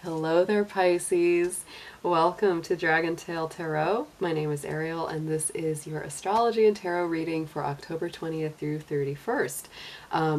Hello there, Pisces. Welcome to Dragon Tail Tarot. My name is Ariel, and this is your astrology and tarot reading for October 20th through 31st.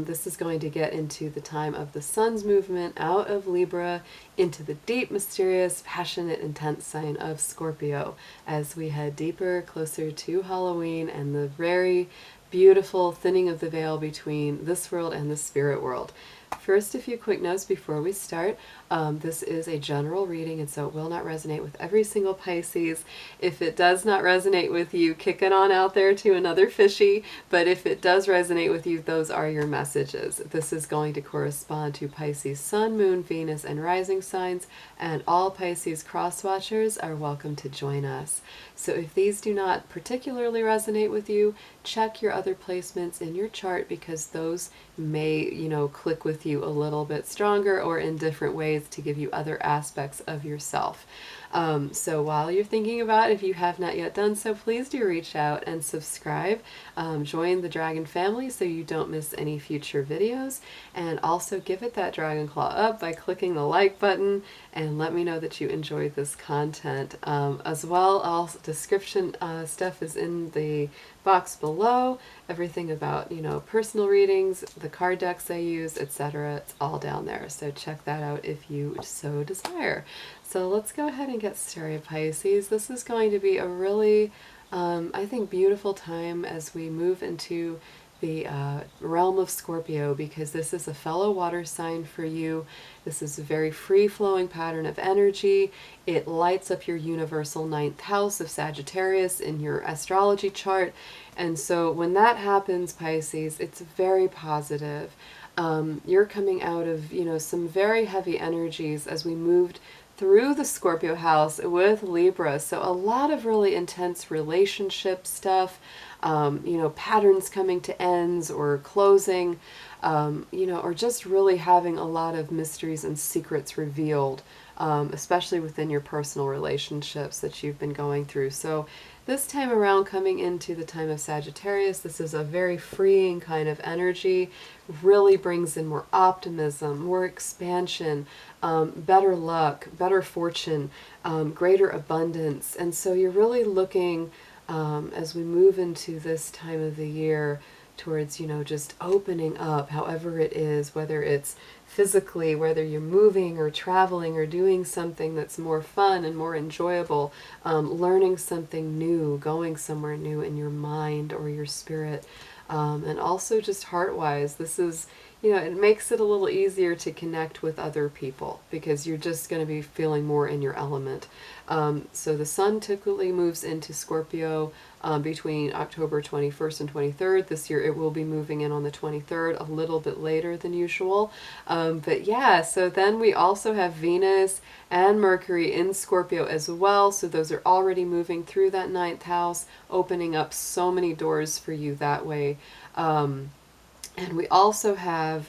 This is going to get into the time of the sun's movement out of Libra into the deep, mysterious, passionate, intense sign of Scorpio as we head deeper, closer to Halloween and the very beautiful thinning of the veil between this world and the spirit world. First, a few quick notes before we start. This is a general reading, and so it will not resonate with every single Pisces. If it does not resonate with you, kick it on out there to another fishy. But if it does resonate with you, those are your messages. This is going to correspond to Pisces Sun, Moon, Venus, and rising signs, and all Pisces cross-watchers are welcome to join us. So if these do not particularly resonate with you, check your other placements in your chart because those may, click with you a little bit stronger or in different ways to give you other aspects of yourself. So while you're thinking about it, if you have not yet done so, please do reach out and subscribe. Join the Dragon family so you don't miss any future videos. And also give it that dragon claw up by clicking the like button and let me know that you enjoyed this content. As well, all description stuff is in the box below. Everything about, personal readings, the card decks I use, etc. It's all down there. So check that out if you so desire. So let's go ahead and get started, Pisces. This is going to be a really, I think, beautiful time as we move into the realm of Scorpio, because this is a fellow water sign for you. This is a very free-flowing pattern of energy. It lights up your universal ninth house of Sagittarius in your astrology chart. And so when that happens, Pisces, it's very positive. You're coming out of, some very heavy energies as we moved through the Scorpio house with Libra. So a lot of really intense relationship stuff, patterns coming to ends or closing, or just really having a lot of mysteries and secrets revealed, especially within your personal relationships that you've been going through. So this time around, coming into the time of Sagittarius, this is a very freeing kind of energy, really brings in more optimism, more expansion, better luck, better fortune, greater abundance. And so you're really looking, as we move into this time of the year, towards, just opening up, however it is, whether it's physically, whether you're moving or traveling or doing something that's more fun and more enjoyable, learning something new, going somewhere new in your mind or your spirit, and also just heart-wise. This is, it makes it a little easier to connect with other people because you're just going to be feeling more in your element. So the sun typically moves into Scorpio between October 21st and 23rd. This year it will be moving in on the 23rd, a little bit later than usual. But yeah, so then we also have Venus and Mercury in Scorpio as well. So those are already moving through that ninth house, opening up so many doors for you that way. And we also have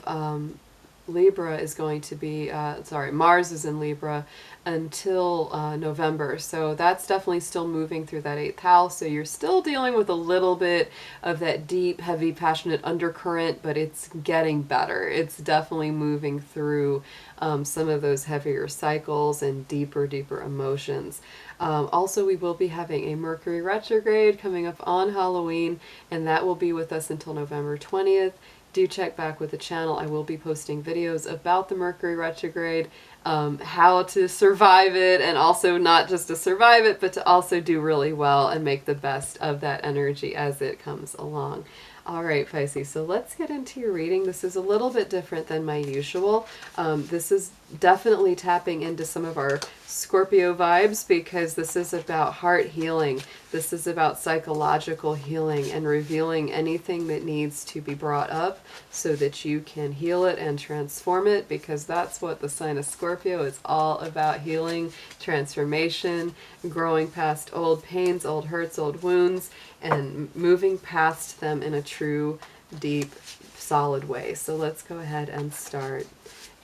Libra is going to be, Mars is in Libra until November. So that's definitely still moving through that 8th house. So you're still dealing with a little bit of that deep, heavy, passionate undercurrent, but it's getting better. It's definitely moving through some of those heavier cycles and deeper emotions. Also, we will be having a Mercury retrograde coming up on Halloween, and that will be with us until November 20th. Do check back with the channel. I will be posting videos about the Mercury retrograde, how to survive it, and also not just to survive it, but to also do really well and make the best of that energy as it comes along. All right, Pisces, so let's get into your reading. This is a little bit different than my usual. This is definitely tapping into some of our Scorpio vibes because this is about heart healing. This is about psychological healing and revealing anything that needs to be brought up so that you can heal it and transform it, because that's what the sign of Scorpio is all about: healing, transformation, growing past old pains, old hurts, old wounds, and moving past them in a true, deep, solid way. So let's go ahead and start.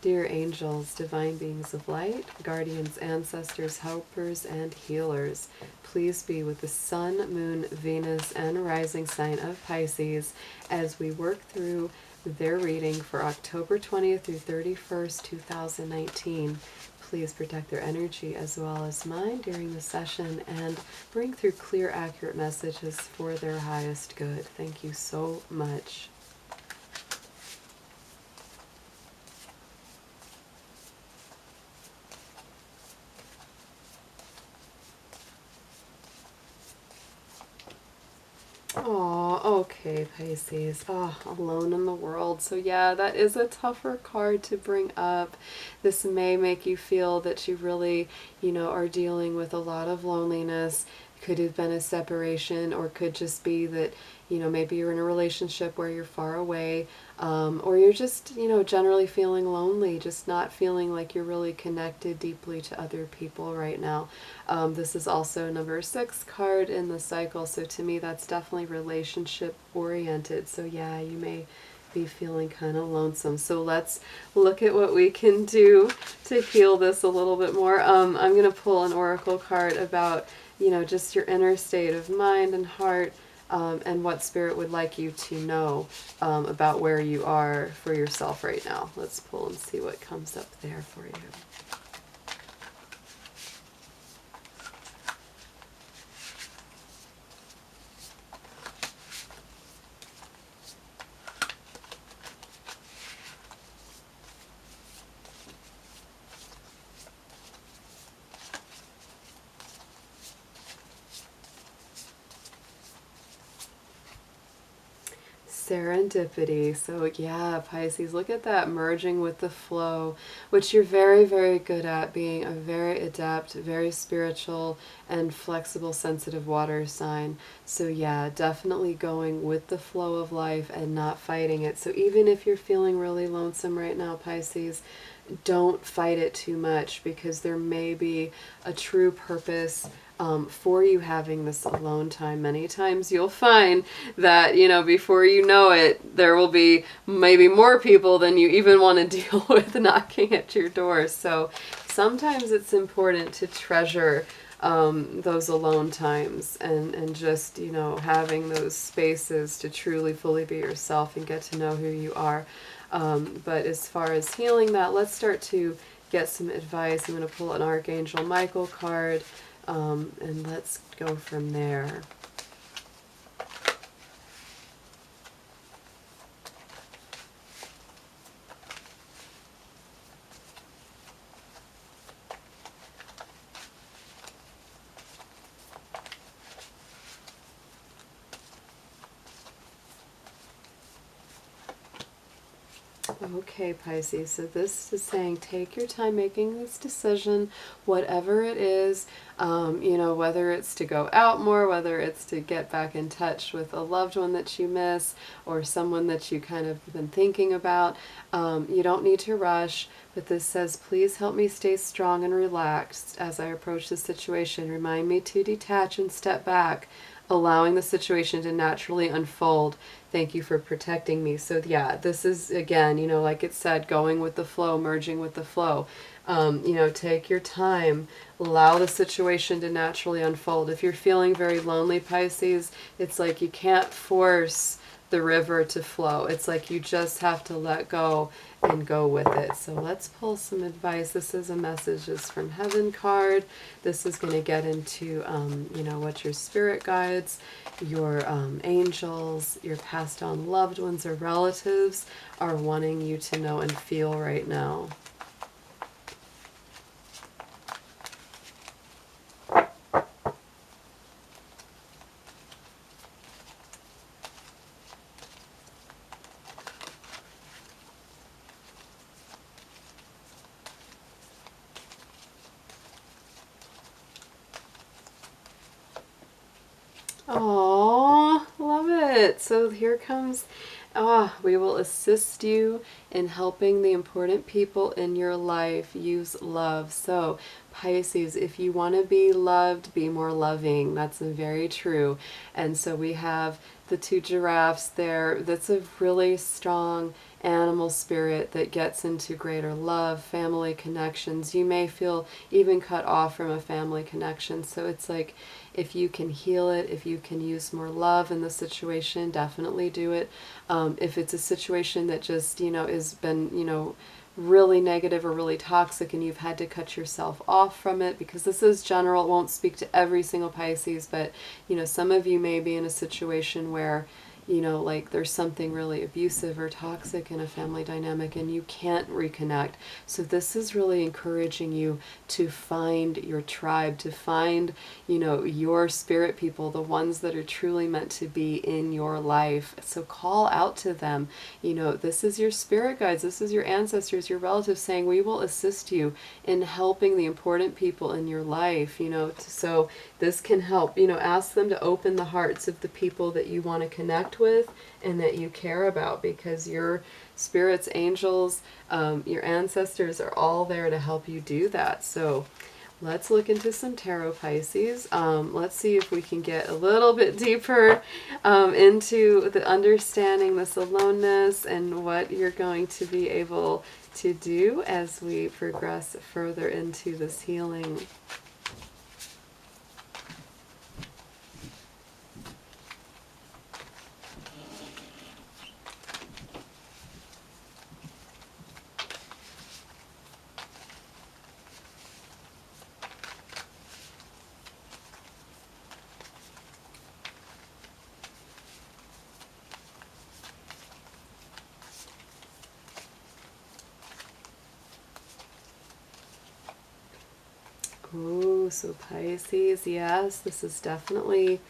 Dear angels, divine beings of light, guardians, ancestors, helpers, and healers, please be with the sun, moon, Venus, and rising sign of Pisces as we work through their reading for October 20th through 31st, 2019. Please protect their energy as well as mine during the session and bring through clear, accurate messages for their highest good. Thank you so much. Oh, okay, Pisces. Oh, alone in the world. So yeah, that is a tougher card to bring up. This may make you feel that you really, are dealing with a lot of loneliness. Could have been a separation, or could just be that, maybe you're in a relationship where you're far away, or you're just, generally feeling lonely, just not feeling like you're really connected deeply to other people right now. This is also number 6 card in the cycle, so to me that's definitely relationship oriented. So yeah, you may be feeling kind of lonesome. So let's look at what we can do to heal this a little bit more. I'm going to pull an oracle card about, just your inner state of mind and heart, and what Spirit would like you to know about where you are for yourself right now. Let's pull and see what comes up there for you. Serendipity. So yeah, Pisces, look at that, merging with the flow, which you're very, very good at, being a very adept, very spiritual and flexible, sensitive water sign. So yeah, definitely going with the flow of life and not fighting it. So even if you're feeling really lonesome right now, Pisces, don't fight it too much, because there may be a true purpose for you having this alone time. Many times you'll find that, before you know it, there will be maybe more people than you even want to deal with knocking at your door. So sometimes it's important to treasure those alone times, and just, having those spaces to truly fully be yourself and get to know who you are. But as far as healing that, let's start to get some advice. I'm going to pull an Archangel Michael card, and let's go from there. Okay, Pisces, so this is saying take your time making this decision, whatever it is, whether it's to go out more, whether it's to get back in touch with a loved one that you miss, or someone that you kind of been thinking about. You don't need to rush, but this says, please help me stay strong and relaxed as I approach the situation. Remind me to detach and step back, allowing the situation to naturally unfold. Thank you for protecting me. So yeah, this is, again, like it said, going with the flow, merging with the flow. Take your time, allow the situation to naturally unfold. If you're feeling very lonely, Pisces, it's like you can't force the river to flow. It's like you just have to let go and go with it. So let's pull some advice. This is a messages from heaven card. This is going to get into, what your spirit guides, your angels, your passed on loved ones or relatives are wanting you to know and feel right now. Oh, love it. So here comes, we will assist you in helping the important people in your life use love. So Pisces, if you want to be loved, be more loving. That's very true. And so we have the 2 giraffes there. That's a really strong animal spirit that gets into greater love, family connections. You may feel even cut off from a family connection. So it's like, if you can heal it, if you can use more love in the situation, definitely do it. If it's a situation that just, has been, really negative or really toxic and you've had to cut yourself off from it, because this is general, it won't speak to every single Pisces, but some of you may be in a situation where like there's something really abusive or toxic in a family dynamic and you can't reconnect. So this is really encouraging you to find your tribe, to find, your spirit people, the ones that are truly meant to be in your life. So call out to them. This is your spirit guides, this is your ancestors, your relatives saying, we will assist you in helping the important people in your life, so this can help, ask them to open the hearts of the people that you want to connect with and that you care about, because your spirits, angels, your ancestors are all there to help you do that. So let's look into some tarot, Pisces. Let's see if we can get a little bit deeper into the understanding this aloneness and what you're going to be able to do as we progress further into this healing. Ooh, so Pisces, yes, this is definitely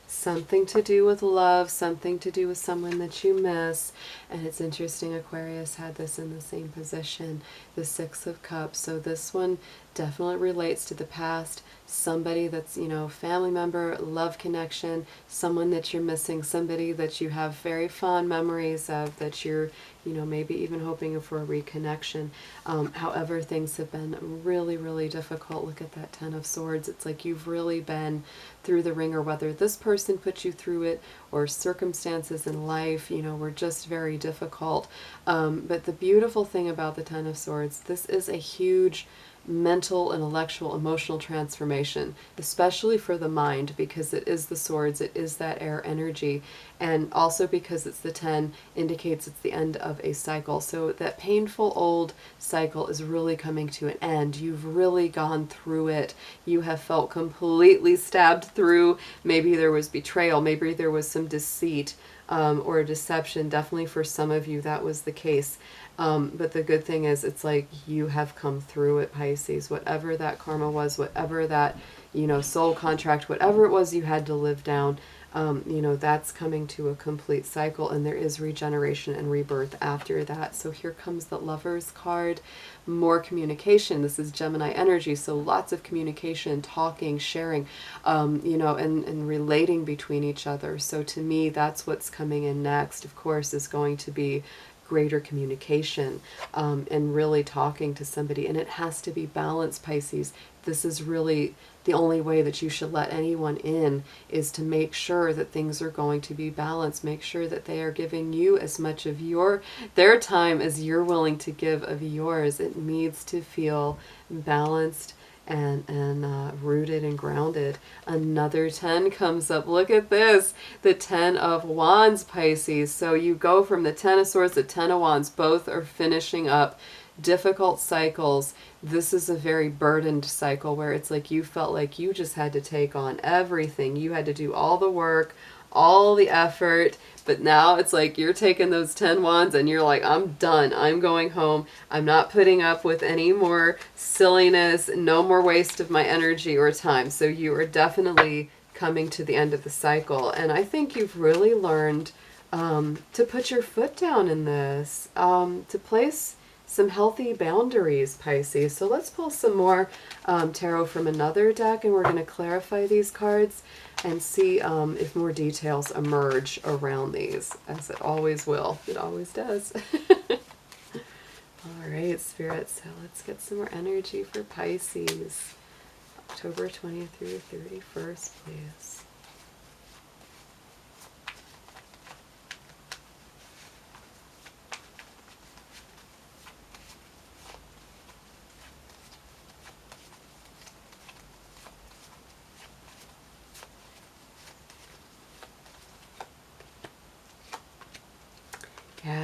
something to do with love, something to do with someone that you miss. And it's interesting, Aquarius had this in the same position, the Six of Cups. So this one definitely relates to the past, somebody that's, family member, love connection, someone that you're missing, somebody that you have very fond memories of, that you're, maybe even hoping for a reconnection. However, things have been really, really difficult. Look at that Ten of Swords. It's like you've really been through the ringer, whether this person put you through it or circumstances in life, were just very difficult. But the beautiful thing about the Ten of Swords, this is a huge mental, intellectual, emotional transformation, especially for the mind, because it is the swords, it is that air energy, and also because it's the 10 indicates it's the end of a cycle. So that painful old cycle is really coming to an end. You've really gone through it. You have felt completely stabbed through. Maybe there was betrayal, maybe there was some deceit or deception. Definitely for some of you that was the case. But the good thing is, it's like you have come through it, Pisces. Whatever that karma was, whatever that, soul contract, whatever it was you had to live down, that's coming to a complete cycle, and there is regeneration and rebirth after that. So here comes the Lovers card. More communication. This is Gemini energy, so lots of communication, talking, sharing, and relating between each other. So to me, that's what's coming in next, of course, is going to be greater communication and really talking to somebody. And it has to be balanced, Pisces. This is really the only way that you should let anyone in, is to make sure that things are going to be balanced. Make sure that they are giving you as much of their time as you're willing to give of yours. It needs to feel balanced and rooted and grounded. Another 10 comes up. Look at this, the 10 of Wands, Pisces. So you go from the 10 of Swords to 10 of Wands. Both are finishing up difficult cycles. This is a very burdened cycle where it's like you felt like you just had to take on everything. You had to do all the work, all the effort, but now it's like you're taking those 10 wands and you're like, I'm done. I'm going home. I'm not putting up with any more silliness, no more waste of my energy or time. So you are definitely coming to the end of the cycle. And I think you've really learned to put your foot down in this, to place some healthy boundaries, Pisces. So let's pull some more tarot from another deck, and we're going to clarify these cards and see if more details emerge around these, as it always will. It always does. All right, Spirit, so let's get some more energy for Pisces. October 20th through 31st, please.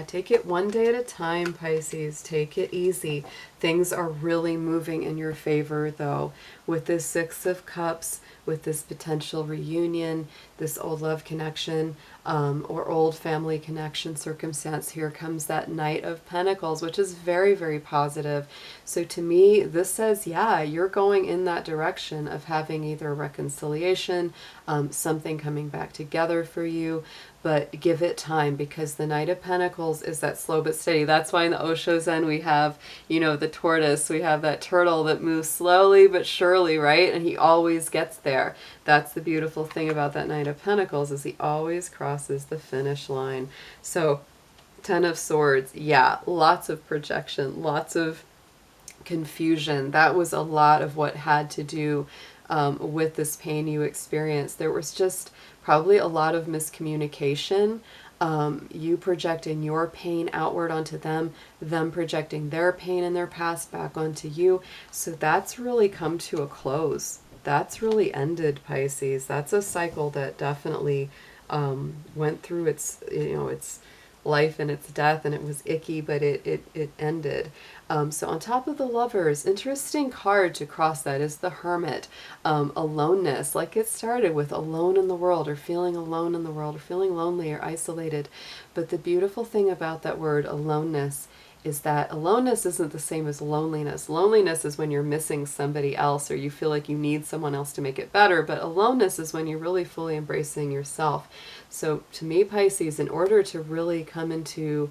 take it one day at a time, Pisces. Take it easy. Things are really moving in your favor, though. With this Six of Cups, with this potential reunion, this old love connection, or old family connection circumstance, here comes that Knight of Pentacles, which is very, very positive. So to me, this says, yeah, you're going in that direction of having either a reconciliation, something coming back together for you, but give it time, because the Knight of Pentacles is that slow but steady. That's why in the Osho Zen we have, you know, the tortoise, we have that turtle that moves slowly but surely, right? And he always gets there. That's the beautiful thing about that Knight of Pentacles, is he always crosses the finish line. So Ten of Swords, yeah, lots of projection, lots of confusion. That was a lot of what had to do with this pain you experienced. There was just probably a lot of miscommunication, you projecting your pain outward onto them projecting their pain and their past back onto you. So that's really come to a close. That's really ended, Pisces. That's a cycle that definitely went through its, you know, its life and its death, and it was icky, but it ended. So on top of the Lovers, interesting card to cross that is the Hermit. Aloneness, like it started with alone in the world, or feeling alone in the world, or feeling lonely or isolated. But the beautiful thing about that word aloneness is that aloneness isn't the same as loneliness. Loneliness is when you're missing somebody else, or you feel like you need someone else to make it better, but aloneness is when you're really fully embracing yourself. So to me, Pisces, in order to really come into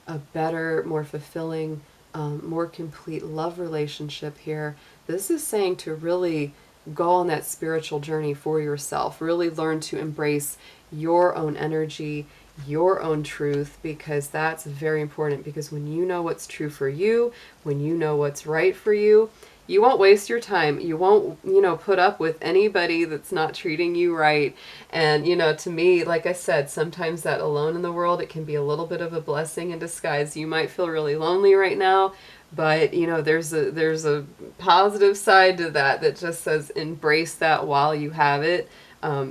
a better, more fulfilling, more complete love relationship here, this is saying to really go on that spiritual journey for yourself. Really learn to embrace your own energy, your own truth, because that's very important. Because when you know what's true for you, when you know what's right for you, you won't waste your time. You won't, you know, put up with anybody that's not treating you right. And, you know, to me, like I said, sometimes that alone in the world, it can be a little bit of a blessing in disguise. You might feel really lonely right now, but, you know, there's a positive side to that that just says embrace that while you have it.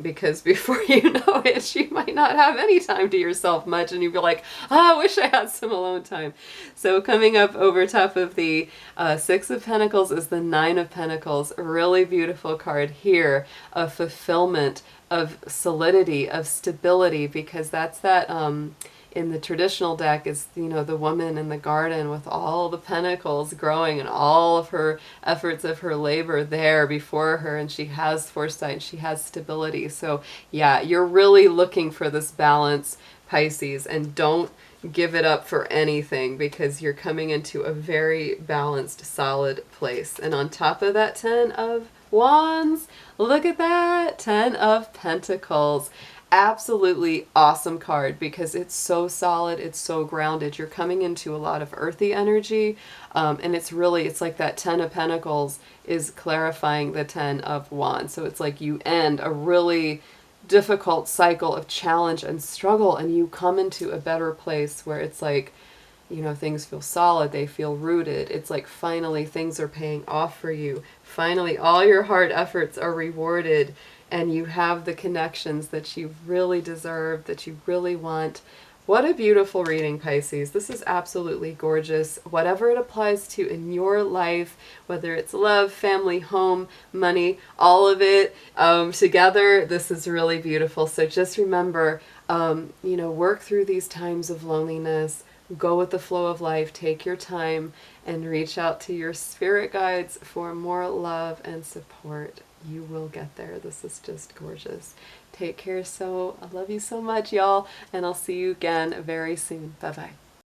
Because before you know it, you might not have any time to yourself much, and you'd be like, oh, I wish I had some alone time. So coming up over top of the Six of Pentacles is the Nine of Pentacles, a really beautiful card here of fulfillment, of solidity, of stability, because that's that... in the traditional deck is, you know, the woman in the garden with all the pentacles growing and all of her efforts of her labor there before her, and she has foresight, she has stability. So yeah, you're really looking for this balance, Pisces, and don't give it up for anything, because you're coming into a very balanced, solid place. And on top of that 10 of Wands, look at that, 10 of Pentacles. Absolutely awesome card, because it's so solid, it's so grounded. You're coming into a lot of earthy energy, and it's like that 10 of Pentacles is clarifying the 10 of Wands. So it's like you end a really difficult cycle of challenge and struggle, and you come into a better place where it's like, you know, things feel solid, they feel rooted. It's like finally things are paying off for you. Finally, all your hard efforts are rewarded, and you have the connections that you really deserve, that you really want. What a beautiful reading, Pisces. This is absolutely gorgeous. Whatever it applies to in your life, whether it's love, family, home, money, all of it together, this is really beautiful. So just remember, you know, work through these times of loneliness. Go with the flow of life, take your time, and reach out to your spirit guides for more love and support. You will get there. This is just gorgeous. Take care. So I love you so much, y'all, and I'll see you again very soon. Bye-bye.